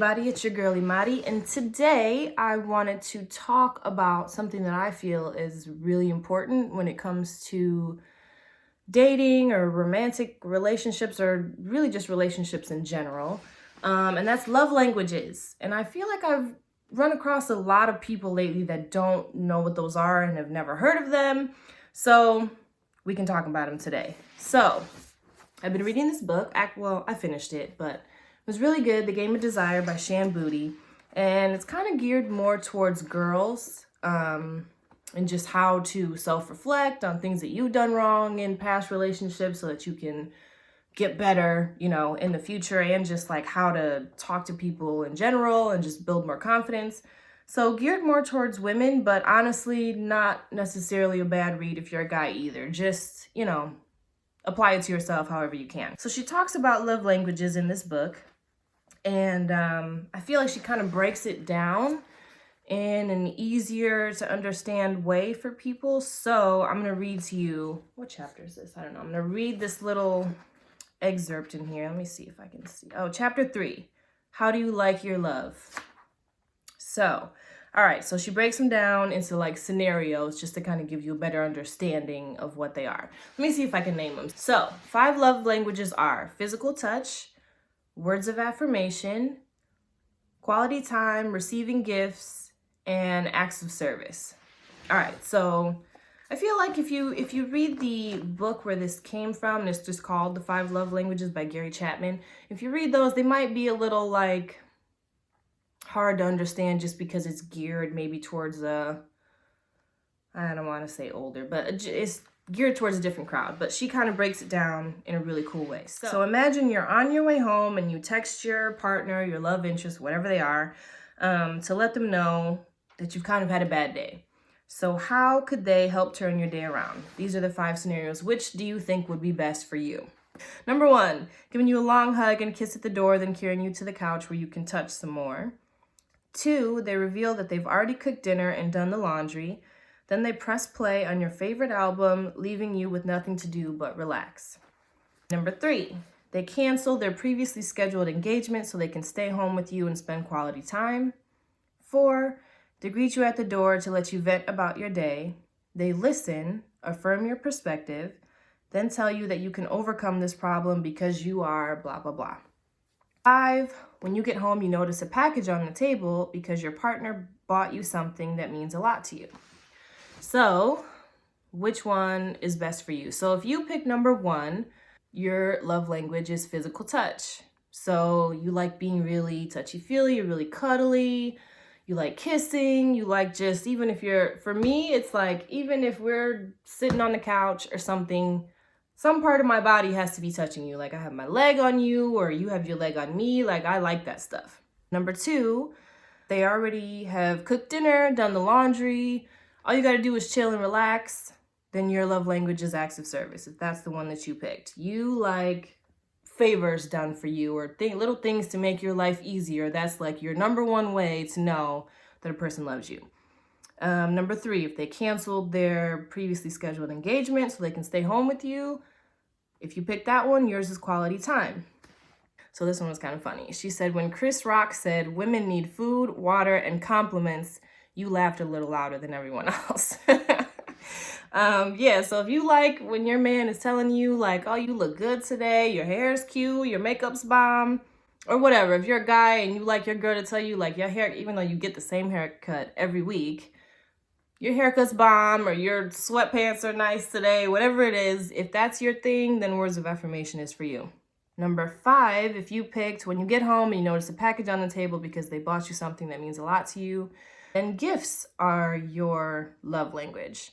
everybody, it's your girl Imari, and today I wanted to talk about something that I feel is really important when it comes to dating or romantic relationships, or really just relationships in general, and that's love languages. And I feel like I've run across a lot of people lately that don't know what those are and have never heard of them, so we can talk about them today. So I've been reading this book. I finished it, but it was really good. The Game of Desire by Shan Boody. And it's kind of geared more towards girls, and just how to self-reflect on things that you've done wrong in past relationships so that you can get better, in the future, and just like how to talk to people in general and just build more confidence. So geared more towards women, but honestly, not necessarily a bad read if you're a guy either. Just, apply it to yourself however you can. So she talks about love languages in this book. And I feel like she kind of breaks it down in an easier to understand way for people. So I'm going to read to you, what chapter is this? I don't know. I'm going to read this little excerpt in here. Let me see if I can see. Oh, chapter 3. How do you like your love? So, all right. So she breaks them down into like scenarios just to kind of give you a better understanding of what they are. Let me see if I can name them. So 5 love languages are physical touch, words of affirmation, quality time, receiving gifts, and acts of service. All right, so I feel like if you read the book where this came from, and it's just called The 5 Love Languages by Gary Chapman, if you read those, they might be a little like hard to understand just because it's geared maybe towards I don't want to say older, but it's geared towards a different crowd, but she kind of breaks it down in a really cool way. So imagine you're on your way home and you text your partner, your love interest, whatever they are, to let them know that you've kind of had a bad day. So how could they help turn your day around? These are the 5 scenarios. Which do you think would be best for you? Number 1, giving you a long hug and kiss at the door, then carrying you to the couch where you can touch some more. 2, they reveal that they've already cooked dinner and done the laundry. Then they press play on your favorite album, leaving you with nothing to do but relax. Number 3, they cancel their previously scheduled engagement so they can stay home with you and spend quality time. 4, they greet you at the door to let you vent about your day. They listen, affirm your perspective, then tell you that you can overcome this problem because you are blah, blah, blah. 5, when you get home, you notice a package on the table because your partner bought you something that means a lot to you. So, which one is best for you? So if you pick number 1, your love language is physical touch. So you like being really touchy-feely, you're really cuddly, you like kissing, you like just, even if for me, it's like, even if we're sitting on the couch or something, some part of my body has to be touching you. Like I have my leg on you or you have your leg on me. Like I like that stuff. Number 2, they already have cooked dinner, done the laundry. All you got to do is chill and relax. Then your love language is acts of service, if that's the one that you picked. You like favors done for you, or little things to make your life easier. That's like your number 1 way to know that a person loves you. Number 3, if they canceled their previously scheduled engagement so they can stay home with you, if you pick that one, yours is quality time. So this one was kind of funny. She said, when Chris Rock said women need food, water, and compliments, you laughed a little louder than everyone else. So if you like when your man is telling you like, oh, you look good today, your hair is cute, your makeup's bomb, or whatever. If you're a guy and you like your girl to tell you like your hair, even though you get the same haircut every week, your haircut's bomb or your sweatpants are nice today, whatever it is, if that's your thing, then words of affirmation is for you. Number 5, if you picked when you get home and you notice a package on the table because they bought you something that means a lot to you, then gifts are your love language.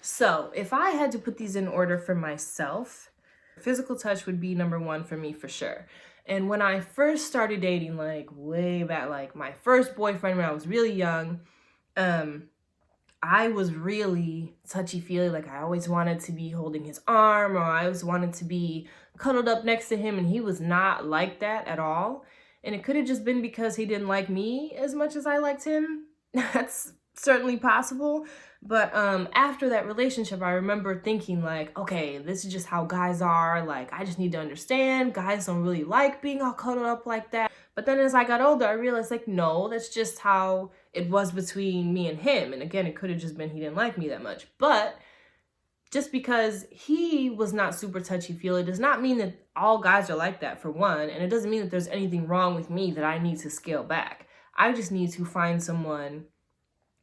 So if I had to put these in order for myself, physical touch would be number 1 for me for sure. And when I first started dating, like way back, like my first boyfriend when I was really young, I was really touchy-feely. Like I always wanted to be holding his arm, or I always wanted to be cuddled up next to him, and he was not like that at all. And it could have just been because he didn't like me as much as I liked him. That's certainly possible. But after that relationship, I remember thinking like, okay, this is just how guys are. Like, I just need to understand. Guys don't really like being all cuddled up like that. But then as I got older, I realized, like, no, that's just how it was between me and him. And again, it could have just been he didn't like me that much. But just because he was not super touchy-feely does not mean that all guys are like that, for one. And it doesn't mean that there's anything wrong with me that I need to scale back. I just need to find someone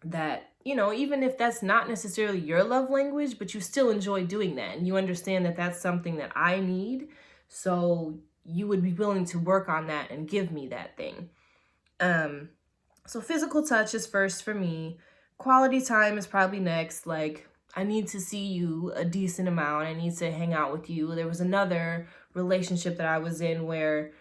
that, you know, even if that's not necessarily your love language, but you still enjoy doing that. And you understand that that's something that I need. So you would be willing to work on that and give me that thing. So physical touch is first for me. Quality time is probably next. Like, I need to see you a decent amount. I need to hang out with you. There was another relationship that I was in where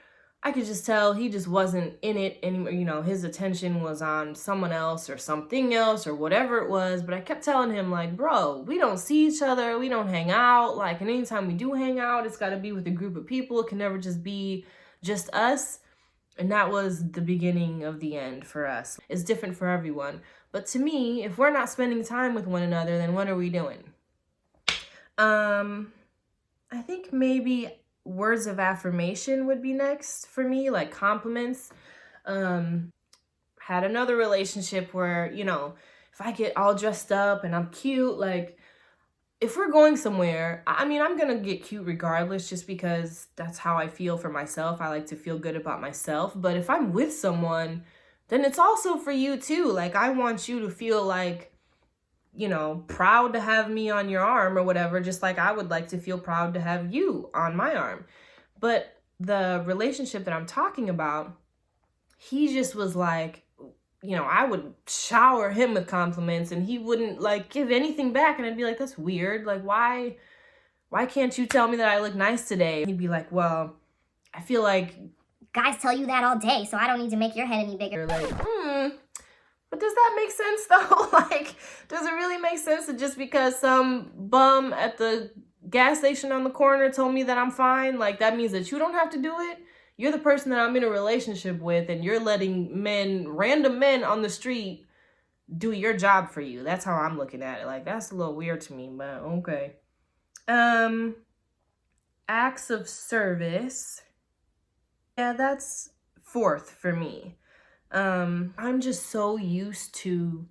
I could just tell he just wasn't in it anymore. You know, his attention was on someone else or something else or whatever it was. But I kept telling him, like, bro, we don't see each other. We don't hang out. Like, and anytime we do hang out, it's got to be with a group of people. It can never just be just us. And that was the beginning of the end for us. It's different for everyone. But to me, if we're not spending time with one another, then what are we doing? I think maybe words of affirmation would be next for me, like compliments. Had another relationship where, you know, if I get all dressed up and I'm cute, like, if we're going somewhere, I mean, I'm gonna get cute regardless, just because that's how I feel for myself. I like to feel good about myself. But if I'm with someone, then it's also for you too. Like, I want you to feel like, you know, proud to have me on your arm or whatever, just like I would like to feel proud to have you on my arm. But the relationship that I'm talking about, he just was like, you know, I would shower him with compliments and he wouldn't like give anything back. And I'd be like, that's weird. Like, why can't you tell me that I look nice today? And he'd be like, well, I feel like guys tell you that all day, so I don't need to make your head any bigger. you're like, but does that make sense though? Like, does it really make sense that just because some bum at the gas station on the corner told me that I'm fine, like that means that you don't have to do it? You're the person that I'm in a relationship with and you're letting men, random men on the street, do your job for you. That's how I'm looking at it. Like, that's a little weird to me, but okay. Acts of service. Yeah, that's fourth for me. I'm just so used to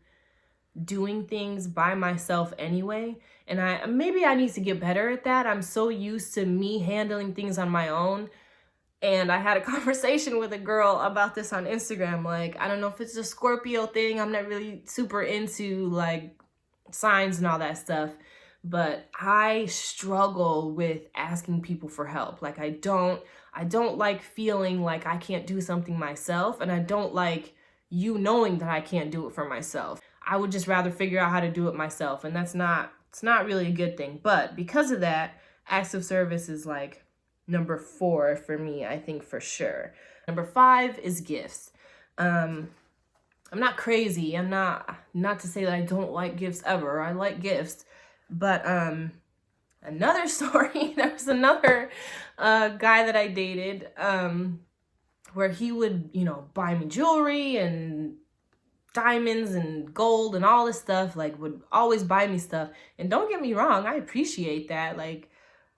doing things by myself anyway, and maybe I need to get better at that. I'm so used to me handling things on my own. And I had a conversation with a girl about this on Instagram. Like, I don't know if it's a Scorpio thing. I'm not really super into like signs and all that stuff. But I struggle with asking people for help. Like, I don't like feeling like I can't do something myself. And I don't like you knowing that I can't do it for myself. I would just rather figure out how to do it myself. And it's not really a good thing. But because of that, acts of service is like number 4 for me, I think, for sure. Number 5 is gifts. I'm not crazy. I'm not to say that I don't like gifts ever. I like gifts. But another story, there was another guy that I dated where he would, you know, buy me jewelry and diamonds and gold and all this stuff, like would always buy me stuff. And don't get me wrong, I appreciate that. Like,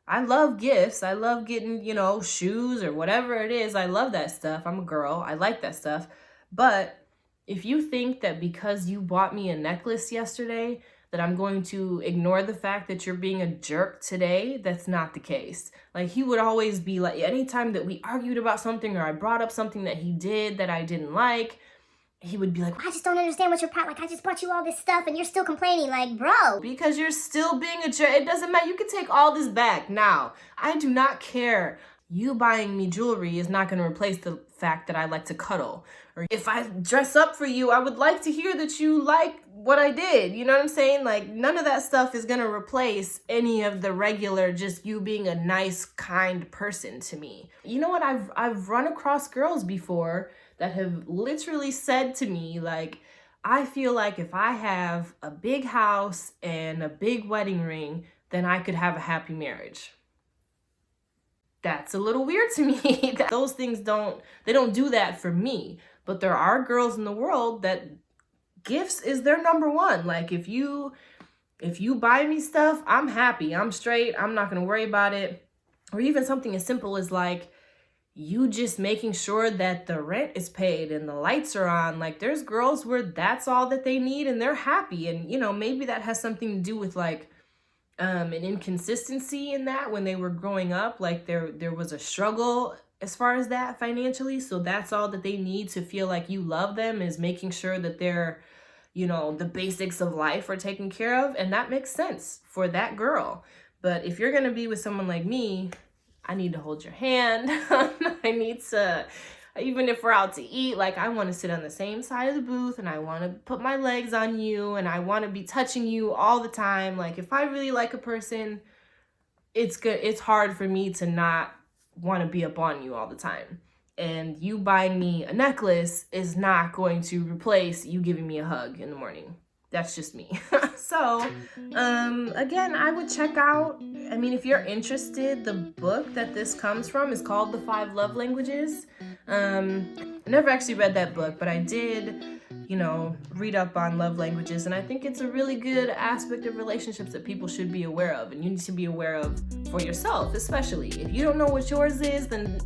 I love gifts. I love getting, you know, shoes or whatever it is. I love that stuff. I'm a girl. I like that stuff. But if you think that because you bought me a necklace yesterday that I'm going to ignore the fact that you're being a jerk today, that's not the case. Like, he would always be like, anytime that we argued about something or I brought up something that he did that I didn't like, he would be like, I just don't understand what you're like, I just bought you all this stuff and you're still complaining. Like, bro, because you're still being a jerk. It doesn't matter. You can take all this back now. I do not care. You buying me jewelry is not going to replace the fact that I like to cuddle. Or if I dress up for you, I would like to hear that you like what I did. You know what I'm saying? Like, none of that stuff is going to replace any of the regular, just you being a nice, kind person to me. You know what? I've run across girls before that have literally said to me, like, I feel like if I have a big house and a big wedding ring, then I could have a happy marriage. That's a little weird to me. Those things don't do that for me. But there are girls in the world that gifts is their number one. Like, if you buy me stuff, I'm happy. I'm straight. I'm not going to worry about it. Or even something as simple as like, you just making sure that the rent is paid and the lights are on. Like, there's girls where that's all that they need and they're happy. And, you know, maybe that has something to do with like an inconsistency in that when they were growing up. Like there was a struggle as far as that financially. So that's all that they need to feel like you love them, is making sure that they're, you know, the basics of life are taken care of. And that makes sense for that girl. But if you're going to be with someone like me, I need to hold your hand. I need to, even if we're out to eat, like I want to sit on the same side of the booth and I want to put my legs on you and I want to be touching you all the time. Like if I really like a person, it's good. It's hard for me to not want to be up on you all the time. And you buying me a necklace is not going to replace you giving me a hug in the morning. That's just me. So, again, I would check out, I mean, if you're interested, the book that this comes from is called The 5 Love Languages. I never actually read that book, but I did, you know, read up on love languages. And I think it's a really good aspect of relationships that people should be aware of. And you need to be aware of for yourself, especially. If you don't know what yours is, then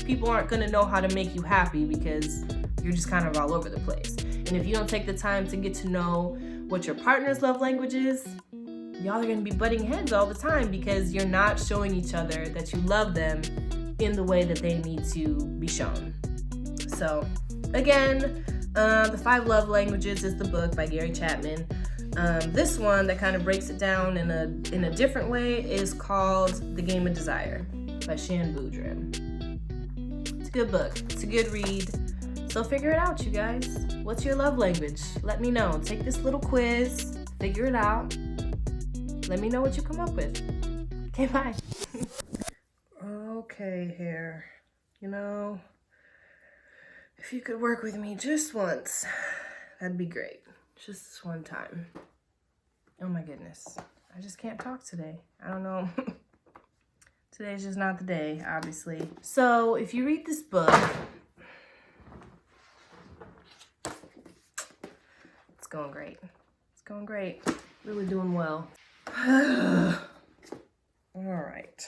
people aren't going to know how to make you happy because you're just kind of all over the place. And if you don't take the time to get to know what your partner's love language is, y'all are going to be butting heads all the time because you're not showing each other that you love them in the way that they need to be shown. So, again, The 5 Love Languages is the book by Gary Chapman. This one that kind of breaks it down in a different way is called The Game of Desire by Shan Boudreaux. It's a good book. It's a good read. So figure it out, you guys. What's your love language? Let me know. Take this little quiz. Figure it out. Let me know what you come up with. Okay, bye. Okay, hair. You know, if you could work with me just once, that'd be great. Just one time. Oh my goodness. I just can't talk today. I don't know. Today's just not the day, obviously. So if you read this book, it's going great. It's going great. Really doing well. All right.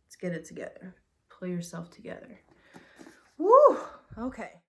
Let's get it together. Pull yourself together. Woo! Okay.